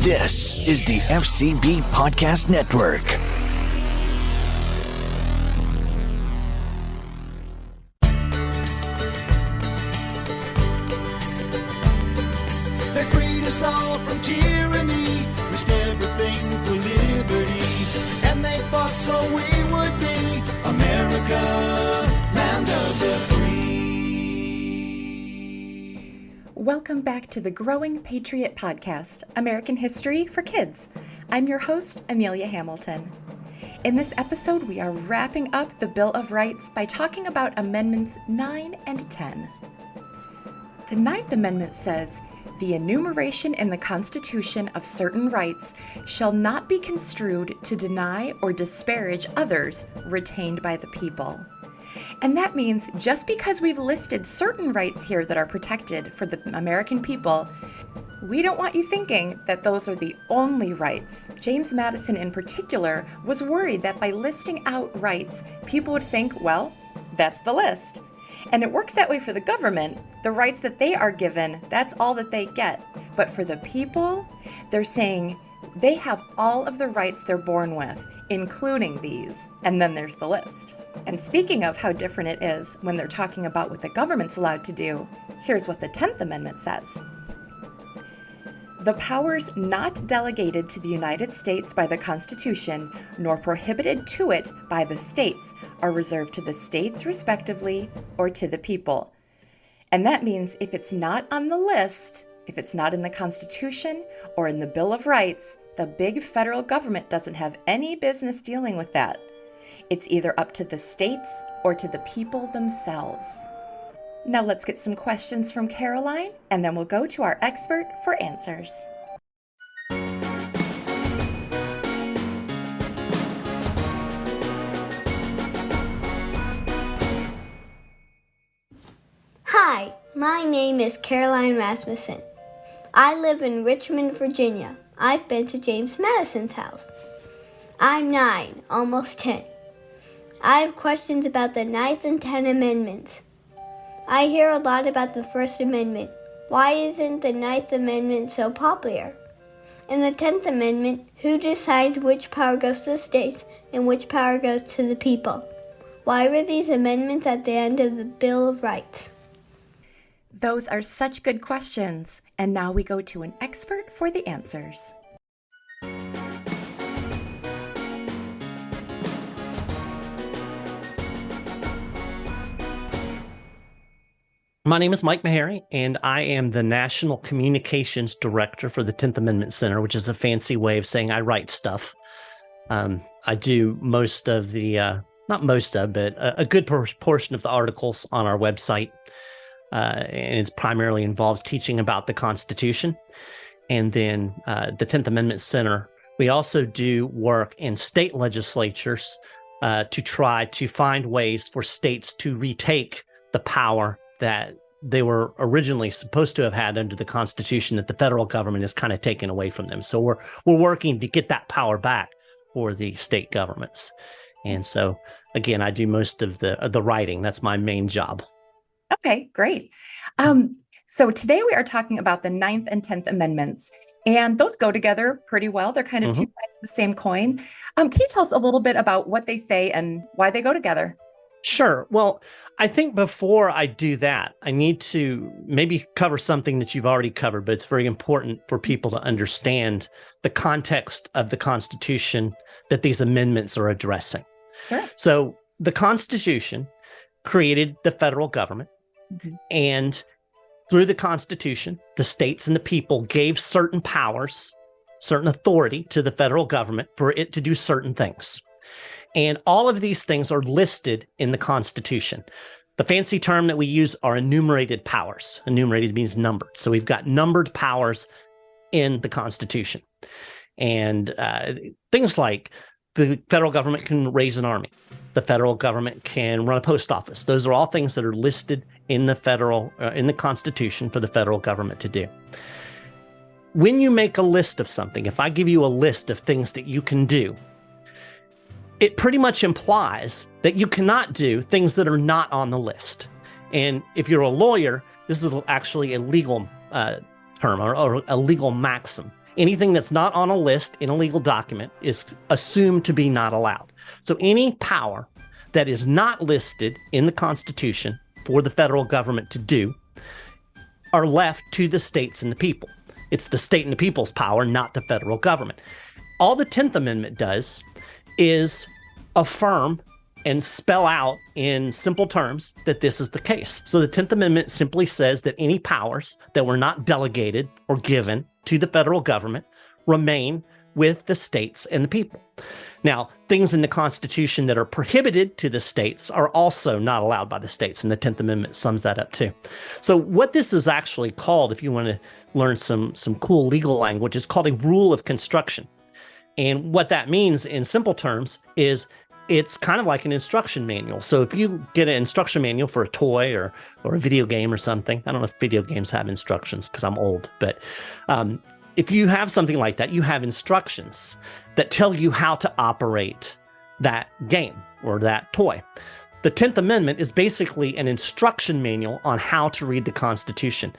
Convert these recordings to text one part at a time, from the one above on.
This is the FCB Podcast Network. They freed us all from tyranny, risked everything for liberty, and they fought so we would be America, land of the free. Welcome back to the Growing Patriot Podcast, American History for Kids. I'm your host, Amelia Hamilton. In this episode, we are wrapping up the Bill of Rights by talking about Amendments 9 and 10. The Ninth Amendment says, "The enumeration in the Constitution of certain rights shall not be construed to deny or disparage others retained by the people." And that means just because we've listed certain rights here that are protected for the American people, we don't want you thinking that those are the only rights. James Madison in particular was worried that by listing out rights, people would think, well, that's the list. And it works that way for the government. The rights that they are given, that's all that they get. But for the people, they're saying they have all of the rights they're born with, including these. And then there's the list. And speaking of how different it is when they're talking about what the government's allowed to do, here's what the 10th Amendment says. The powers not delegated to the United States by the Constitution, nor prohibited to it by the states, are reserved to the states respectively, or to the people. And that means if it's not on the list, if it's not in the Constitution or in the Bill of Rights, the big federal government doesn't have any business dealing with that. It's either up to the states or to the people themselves. Now let's get some questions from Caroline, and then we'll go to our expert for answers. Hi, my name is Caroline Rasmussen. I live in Richmond, Virginia. I've been to James Madison's house. I'm 9, almost 10. I have questions about the 9th and 10th Amendments. I hear a lot about the First Amendment. Why isn't the 9th Amendment so popular? In the 10th Amendment, who decides which power goes to the states and which power goes to the people? Why were these amendments at the end of the Bill of Rights? Those are such good questions, and now we go to an expert for the answers. My name is Mike Meharry, and I am the National Communications Director for the 10th Amendment Center, which is a fancy way of saying I write stuff. I do most of the, not most of, but a good portion of the articles on our website. And it primarily involves teaching about the Constitution. And then the 10th Amendment Center, we also do work in state legislatures to try to find ways for states to retake the power that they were originally supposed to have had under the Constitution that the federal government has kind of taken away from them. So we're working to get that power back for the state governments. And so, again, I do most of the writing. That's my main job. Okay, great. So today we are talking about the 9th and 10th Amendments, and those go together pretty well. They're kind of two sides of the same coin. Can you tell us a little bit about what they say and why they go together? Sure. Well, I think before I do that, I need to maybe cover something that you've already covered, but it's very important for people to understand the context of the Constitution that these amendments are addressing. Sure. So the Constitution created the federal government, and through the Constitution, the states and the people gave certain powers, certain authority to the federal government for it to do certain things. And all of these things are listed in the Constitution. The fancy term that we use are enumerated powers. Enumerated means numbered. So we've got numbered powers in the Constitution. And things like the federal government can raise an army. The federal government can run a post office. Those are all things that are listed in the in the Constitution for the federal government to do. When you make a list of something, if I give you a list of things that you can do, it pretty much implies that you cannot do things that are not on the list. And if you're a lawyer, this is actually a legal term or a legal maxim. Anything that's not on a list in a legal document is assumed to be not allowed. So any power that is not listed in the Constitution for the federal government to do are left to the states and the people. It's the state and the people's power, not the federal government. All the 10th Amendment does is affirm and spell out in simple terms that this is the case. So the 10th Amendment simply says that any powers that were not delegated or given to the federal government remain with the states and the people. Now, things in the Constitution that are prohibited to the states are also not allowed by the states, and the 10th Amendment sums that up too. So what this is actually called, if you want to learn some cool legal language, is called a rule of construction. And what that means in simple terms is it's kind of like an instruction manual. So if you get an instruction manual for a toy or a video game or something, I don't know if video games have instructions because I'm old, but if you have something like that, you have instructions that tell you how to operate that game or that toy. The 10th Amendment is basically an instruction manual on how to read the Constitution.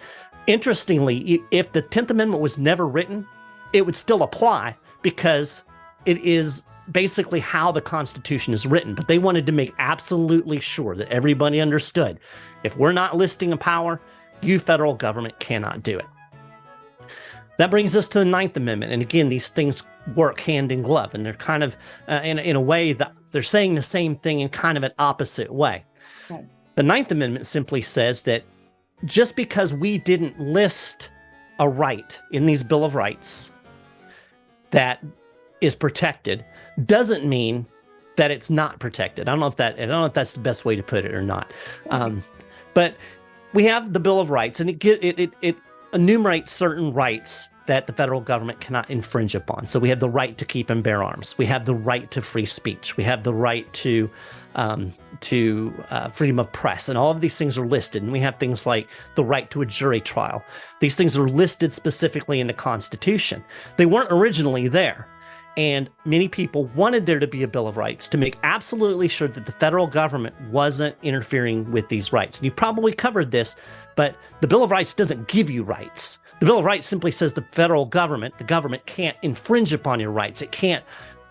Interestingly, if the 10th Amendment was never written, it would still apply because it is basically how the Constitution is written. But they wanted to make absolutely sure that everybody understood, if we're not listing a power, you federal government cannot do it. That brings us to the 9th Amendment. And again, these things work hand in glove, and they're kind of, in a way, that they're saying the same thing in kind of an opposite way. Right. The 9th Amendment simply says that just because we didn't list a right in these Bill of Rights that is protected doesn't mean that it's not protected. I don't know if that's the best way to put it or not. But we have the Bill of Rights, and it enumerates certain rights that the federal government cannot infringe upon. So we have the right to keep and bear arms. We have the right to free speech. We have the right to freedom of press, and all of these things are listed. And we have things like the right to a jury trial. These things are listed specifically in the Constitution. They weren't originally there. And many people wanted there to be a Bill of Rights to make absolutely sure that the federal government wasn't interfering with these rights. And you probably covered this, but the Bill of Rights doesn't give you rights. The Bill of Rights simply says the federal government, can't infringe upon your rights. It can't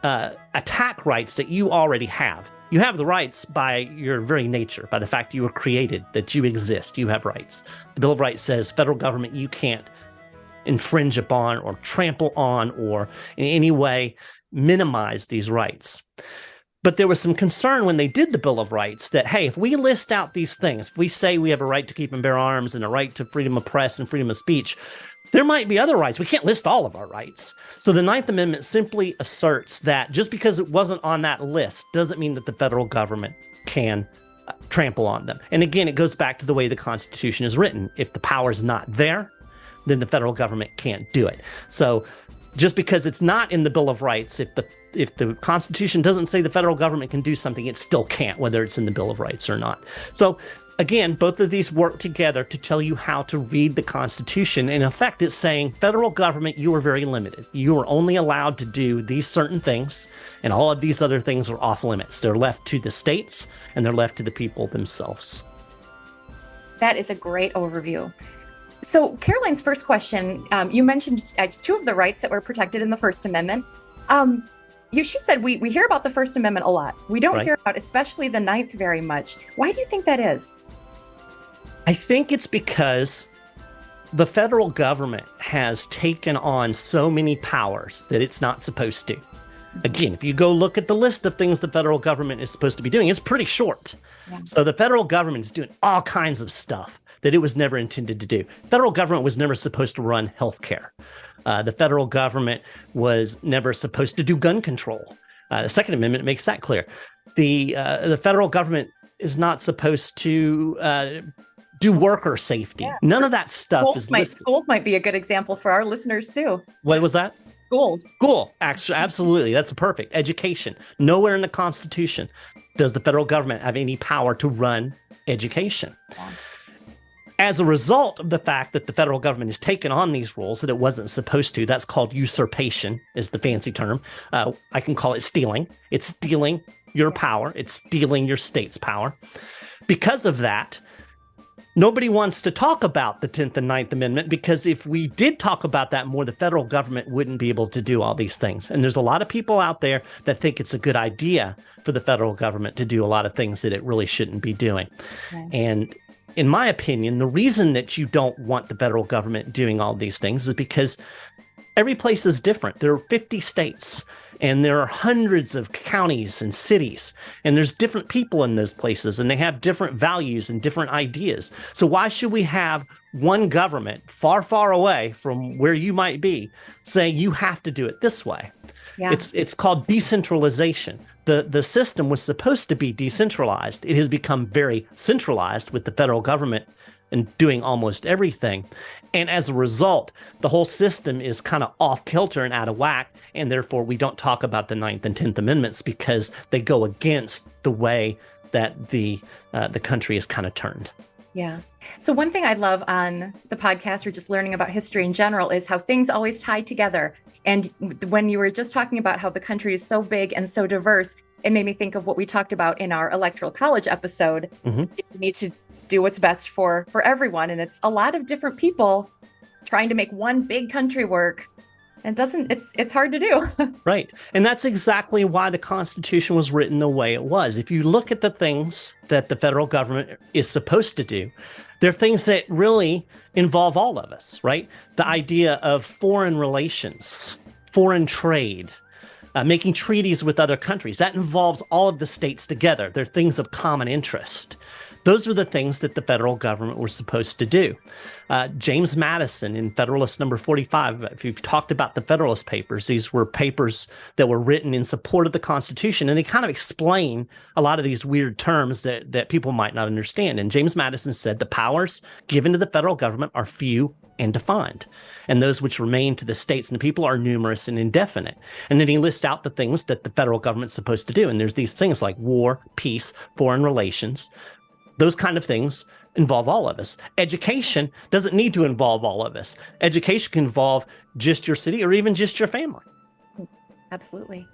attack rights that you already have. You have the rights by your very nature, by the fact you were created, that you exist. You have rights. The Bill of Rights says, federal government, you can't infringe upon or trample on or in any way minimize these rights. But there was some concern when they did the Bill of Rights that, hey, if we list out these things, if we say we have a right to keep and bear arms and a right to freedom of press and freedom of speech, there might be other rights. We can't list all of our rights. So the 9th Amendment simply asserts that just because it wasn't on that list doesn't mean that the federal government can trample on them. And again, it goes back to the way the Constitution is written. If the power is not there, then the federal government can't do it. So just because it's not in the Bill of Rights, if the Constitution doesn't say the federal government can do something, it still can't, whether it's in the Bill of Rights or not. So again, both of these work together to tell you how to read the Constitution. In effect, it's saying, federal government, you are very limited. You are only allowed to do these certain things, and all of these other things are off limits. They're left to the states, and they're left to the people themselves. That is a great overview. So Caroline's first question, you mentioned two of the rights that were protected in the First Amendment. She said we hear about the First Amendment a lot. We don't hear about especially the 9th very much. Why do you think that is? I think it's because the federal government has taken on so many powers that it's not supposed to. Again, if you go look at the list of things the federal government is supposed to be doing, it's pretty short. Yeah. So the federal government is doing all kinds of stuff that it was never intended to do. Federal government was never supposed to run healthcare. The federal government was never supposed to do gun control. The Second Amendment makes that clear. The federal government is not supposed to do worker safety. Yeah. None of that stuff is listed. Schools might be a good example for our listeners too. What was that? Schools. School, actually, absolutely. That's perfect. Education. Nowhere in the Constitution does the federal government have any power to run education. Yeah. As a result of the fact that the federal government has taken on these roles that it wasn't supposed to, that's called usurpation, is the fancy term. I can call it stealing. It's stealing your power. It's stealing your state's power. Because of that, nobody wants to talk about the 10th and 9th Amendment, because if we did talk about that more, the federal government wouldn't be able to do all these things. And there's a lot of people out there that think it's a good idea for the federal government to do a lot of things that it really shouldn't be doing. Okay. And in my opinion, the reason that you don't want the federal government doing all these things is because every place is different. There are 50 states, and there are hundreds of counties and cities, and there's different people in those places, and they have different values and different ideas. So why should we have one government far, far away from where you might be saying you have to do it this way? Yeah. It's called decentralization. The system was supposed to be decentralized. It has become very centralized with the federal government and doing almost everything. And as a result, the whole system is kind of off kilter and out of whack. And therefore, we don't talk about the 9th and 10th Amendments because they go against the way that the country is kind of turned. Yeah. So one thing I love on the podcast, or just learning about history in general, is how things always tie together. And when you were just talking about how the country is so big and so diverse, it made me think of what we talked about in our Electoral College episode. Mm-hmm. You need to do what's best for everyone. And it's a lot of different people trying to make one big country work. And it's hard to do. Right. And that's exactly why the Constitution was written the way it was. If you look at the things that the federal government is supposed to do, they're things that really involve all of us, right? The idea of foreign relations, foreign trade, making treaties with other countries, that involves all of the states together. They're things of common interest. Those are the things that the federal government was supposed to do. James Madison in Federalist Number 45, if you've talked about the Federalist Papers, these were papers that were written in support of the Constitution, and they kind of explain a lot of these weird terms that people might not understand. And James Madison said the powers given to the federal government are few and defined, and those which remain to the states and the people are numerous and indefinite. And then he lists out the things that the federal government's supposed to do. And there's these things like war, peace, foreign relations. Those kind of things involve all of us. Education doesn't need to involve all of us. Education can involve just your city or even just your family. Absolutely.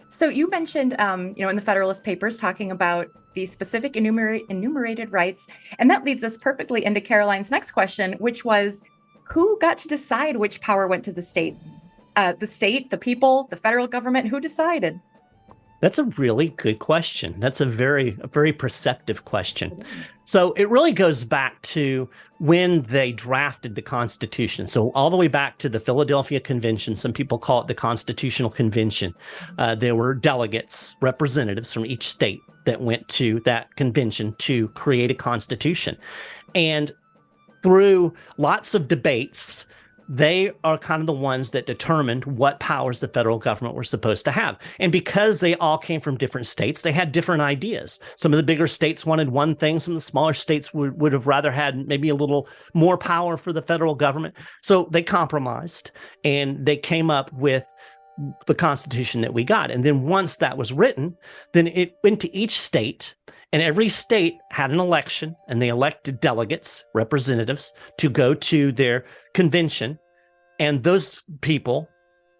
So you mentioned, in the Federalist Papers, talking about the specific enumerated rights. And that leads us perfectly into Caroline's next question, which was, who got to decide which power went to the state? The state, the people, the federal government, who decided? That's a really good question. That's a very perceptive question. So it really goes back to when they drafted the Constitution. So all the way back to the Philadelphia Convention. Some people call it the Constitutional Convention. There were delegates, representatives from each state that went to that convention to create a constitution. And through lots of debates, they are kind of the ones that determined what powers the federal government were supposed to have. And because they all came from different states, they had different ideas. Some of the bigger states wanted one thing. Some of the smaller states would have rather had maybe a little more power for the federal government. So they compromised, and they came up with the Constitution that we got. And then once that was written, then it went to each state. And every state had an election, and they elected delegates, representatives, to go to their convention. And those people,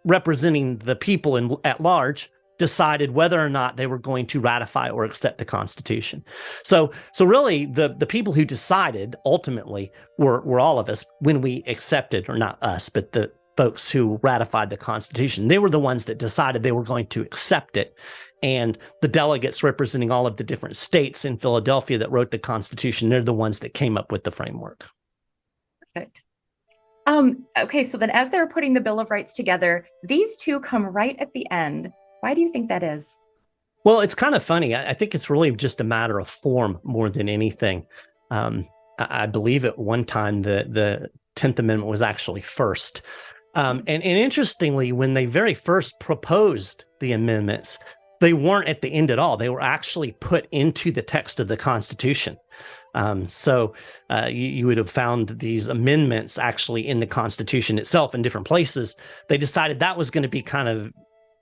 representing the people at large, decided whether or not they were going to ratify or accept the Constitution. So really, the people who decided ultimately were all of us when we accepted, or not us, but the folks who ratified the Constitution. They were the ones that decided they were going to accept it. And the delegates representing all of the different states in Philadelphia that wrote the Constitution, they're the ones that came up with the framework. Perfect. Okay, so then as they're putting the Bill of Rights together, these two come right at the end. Why do you think that is? Well, it's kind of funny. I think it's really just a matter of form more than anything. I believe at one time the 10th Amendment was actually first. And interestingly, when they very first proposed the amendments, they weren't at the end at all. They were actually put into the text of the Constitution. So you would have found these amendments actually in the Constitution itself in different places. They decided that was going to be kind of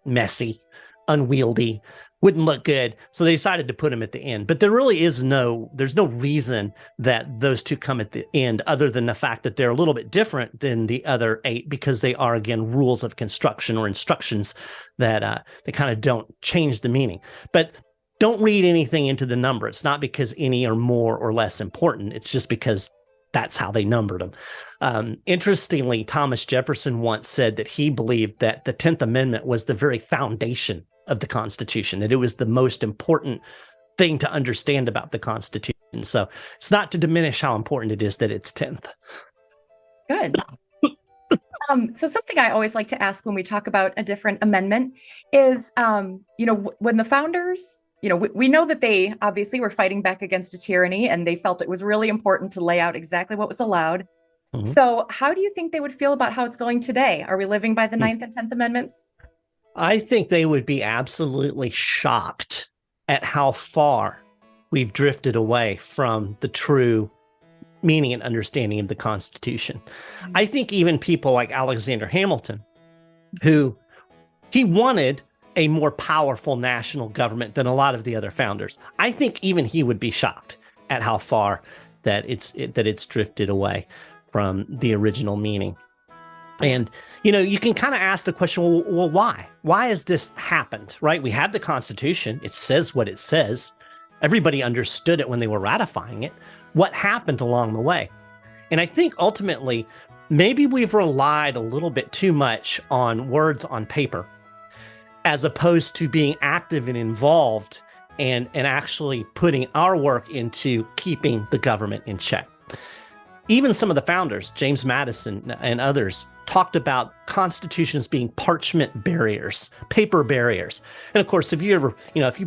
messy, unwieldy, wouldn't look good. So they decided to put them at the end. But there really there's no reason that those two come at the end, other than the fact that they're a little bit different than the other 8, because they are, again, rules of construction or instructions that they kind of don't change the meaning. But don't read anything into the number. It's not because any are more or less important. It's just because that's how they numbered them. Interestingly, Thomas Jefferson once said that he believed that the 10th Amendment was the very foundation of the Constitution, that it was the most important thing to understand about the Constitution. So it's not to diminish how important it is that it's 10th. Good. So something I always like to ask when we talk about a different amendment is, when the founders, we know that they obviously were fighting back against a tyranny, and they felt it was really important to lay out exactly what was allowed. Mm-hmm. So how do you think they would feel about how it's going today? Are we living by the 9th and 10th Amendments? I think they would be absolutely shocked at how far we've drifted away from the true meaning and understanding of the Constitution. Mm-hmm. I think even people like Alexander Hamilton, he wanted a more powerful national government than a lot of the other founders. I think even he would be shocked at how far that it's drifted away from the original meaning. And, you can kind of ask the question, well, why? Why has this happened, right? We have the Constitution. It says what it says. Everybody understood it when they were ratifying it. What happened along the way? And I think ultimately, maybe we've relied a little bit too much on words on paper, as opposed to being active and involved and actually putting our work into keeping the government in check. Even some of the founders, James Madison and others, talked about constitutions being parchment barriers, paper barriers. And of course, if you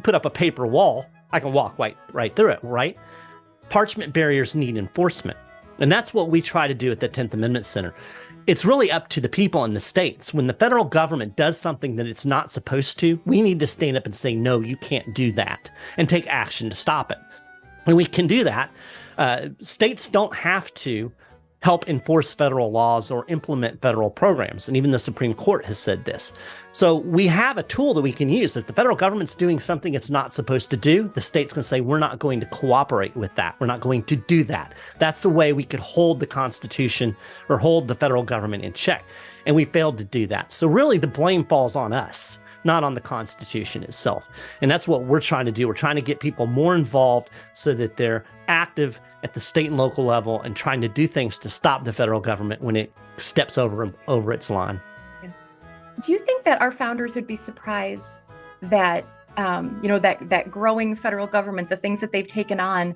put up a paper wall, I can walk right through it, right? Parchment barriers need enforcement. And that's what we try to do at the 10th Amendment Center. It's really up to the people in the states. When the federal government does something that it's not supposed to, we need to stand up and say, no, you can't do that, and take action to stop it. When we can do that, states don't have to help enforce federal laws or implement federal programs. And even the Supreme Court has said this. So we have a tool that we can use. If the federal government's doing something it's not supposed to do, the state's going to say, we're not going to cooperate with that. We're not going to do that. That's the way we could hold the Constitution or hold the federal government in check. And we failed to do that. So really the blame falls on us, not on the Constitution itself. And that's what we're trying to do. We're trying to get people more involved so that they're active at the state and local level and trying to do things to stop the federal government when it steps over its line. Do you think that our founders would be surprised that, that growing federal government, the things that they've taken on,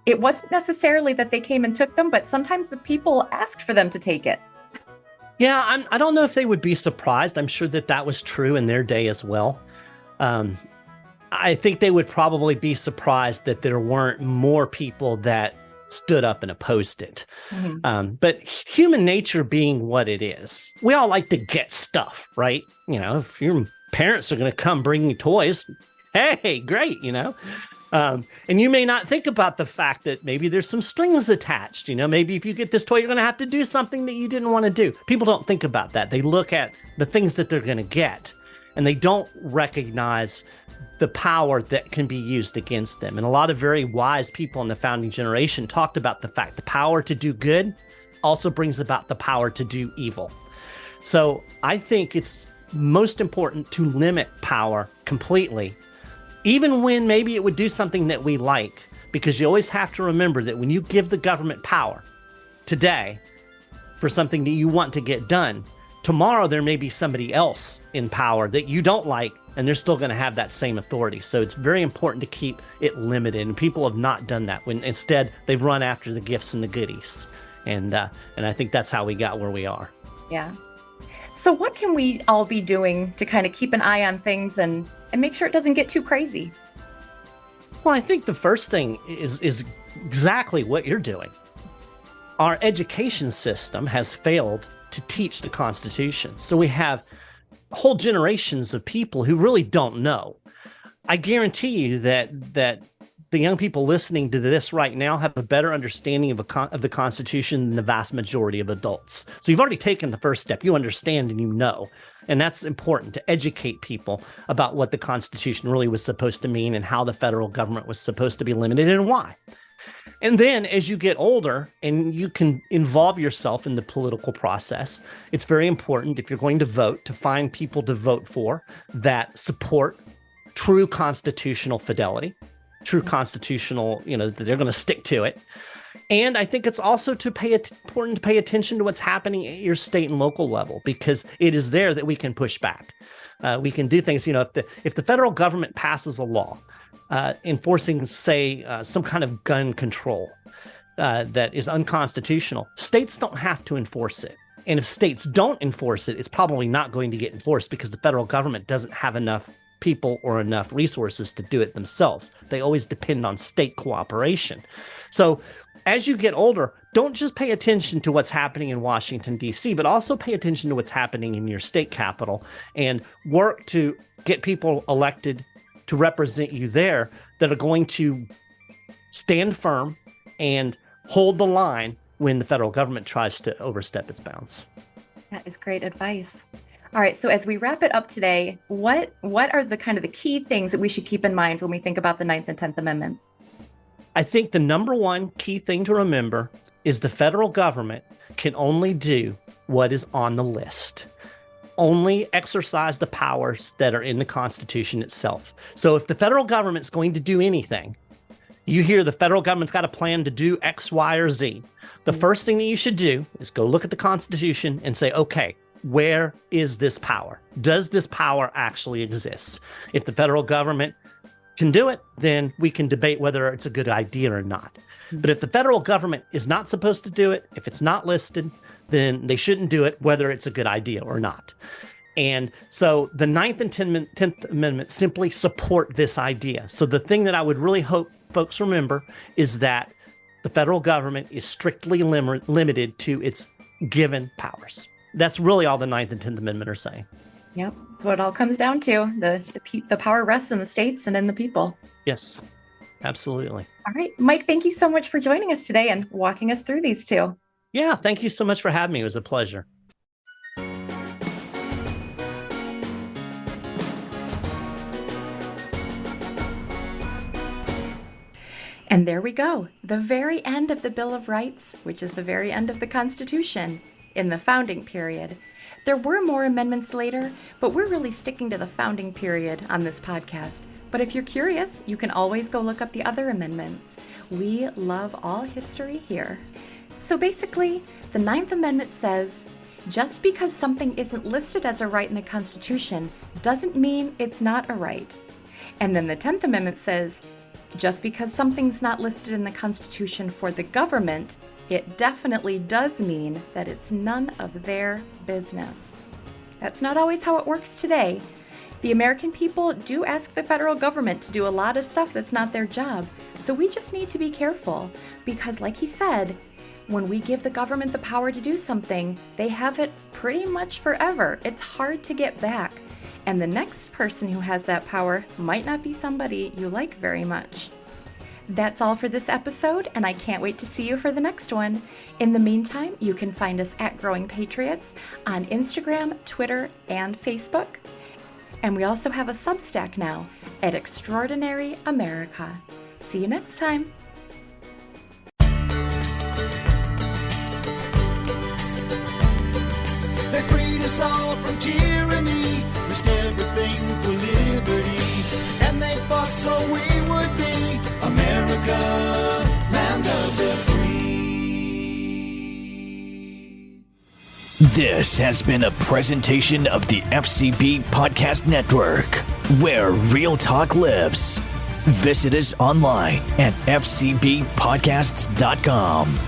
it wasn't necessarily that they came and took them, but sometimes the people asked for them to take it? Yeah, I don't know if they would be surprised. I'm sure that was true in their day as well. I think they would probably be surprised that there weren't more people that stood up and opposed it. Mm-hmm. But human nature being what it is, we all like to get stuff, right? If your parents are going to come bring you toys, hey, great, and you may not think about the fact that maybe there's some strings attached. Maybe if you get this toy, you're going to have to do something that you didn't want to do. People don't think about that. They look at the things that they're going to get, and they don't recognize the power that can be used against them. And a lot of very wise people in the founding generation talked about the fact the power to do good also brings about the power to do evil. So I think it's most important to limit power completely, even when maybe it would do something that we like, because you always have to remember that when you give the government power today for something that you want to get done, tomorrow there may be somebody else in power that you don't like, and they're still going to have that same authority. So it's very important to keep it limited, and people have not done that. When instead they've run after the gifts and the goodies, and I think that's how we got where we are. Yeah. So what can we all be doing to kind of keep an eye on things and make sure it doesn't get too crazy? Well, I think the first thing is exactly what you're doing. Our education system has failed to teach the Constitution. So we have whole generations of people who really don't know. I guarantee you that the young people listening to this right now have a better understanding of the Constitution than the vast majority of adults. So you've already taken the first step. You understand and you know. And that's important, to educate people about what the Constitution really was supposed to mean and how the federal government was supposed to be limited and why. And then as you get older and you can involve yourself in the political process, it's very important, if you're going to vote, to find people to vote for that support true constitutional fidelity, true constitutional, that they're going to stick to it. And I think it's also important to pay attention to what's happening at your state and local level, because it is there that we can push back. We can do things, if the federal government passes a law enforcing, say, some kind of gun control that is unconstitutional, states don't have to enforce it. And if states don't enforce it, it's probably not going to get enforced because the federal government doesn't have enough people or enough resources to do it themselves. They always depend on state cooperation. So as you get older, don't just pay attention to what's happening in Washington, D.C., but also pay attention to what's happening in your state capital and work to get people elected to represent you there that are going to stand firm and hold the line when the federal government tries to overstep its bounds. That is great advice. All right, so as we wrap it up today, what are the kind of the key things that we should keep in mind when we think about the 9th and 10th Amendments? I think the number one key thing to remember is the federal government can only do what is on the list. Only exercise the powers that are in the Constitution itself. So if the federal government's going to do anything, you hear the federal government's got a plan to do X, Y, or Z. The first thing that you should do is go look at the Constitution and say, okay, where is this power? Does this power actually exist? If the federal government can do it, then we can debate whether it's a good idea or not. But if the federal government is not supposed to do it, if it's not listed, then they shouldn't do it, whether it's a good idea or not. And so the 9th and 10th Amendment simply support this idea. So the thing that I would really hope folks remember is that the federal government is strictly limited to its given powers. That's really all the 9th and 10th Amendment are saying. Yep, that's what it all comes down to. The power rests in the states and in the people. Yes, absolutely. All right, Mike, thank you so much for joining us today and walking us through these two. Yeah, thank you so much for having me. It was a pleasure. And there we go, the very end of the Bill of Rights, which is the very end of the Constitution in the founding period. There were more amendments later, but we're really sticking to the founding period on this podcast. But if you're curious, you can always go look up the other amendments. We love all history here. So basically, the 9th Amendment says, just because something isn't listed as a right in the Constitution doesn't mean it's not a right. And then the 10th Amendment says, just because something's not listed in the Constitution for the government, it definitely does mean that it's none of their business. That's not always how it works today. The American people do ask the federal government to do a lot of stuff that's not their job. So we just need to be careful because, like he said, when we give the government the power to do something, they have it pretty much forever. It's hard to get back. And the next person who has that power might not be somebody you like very much. That's all for this episode, and I can't wait to see you for the next one. In the meantime, you can find us at Growing Patriots on Instagram, Twitter, and Facebook. And we also have a Substack now at Extraordinary America. See you next time. They freed us all from tyranny, risked everything for liberty, and they fought so we would be America, land of the free. This has been a presentation of the FCB Podcast Network, where real talk lives. Visit us online at fcbpodcasts.com.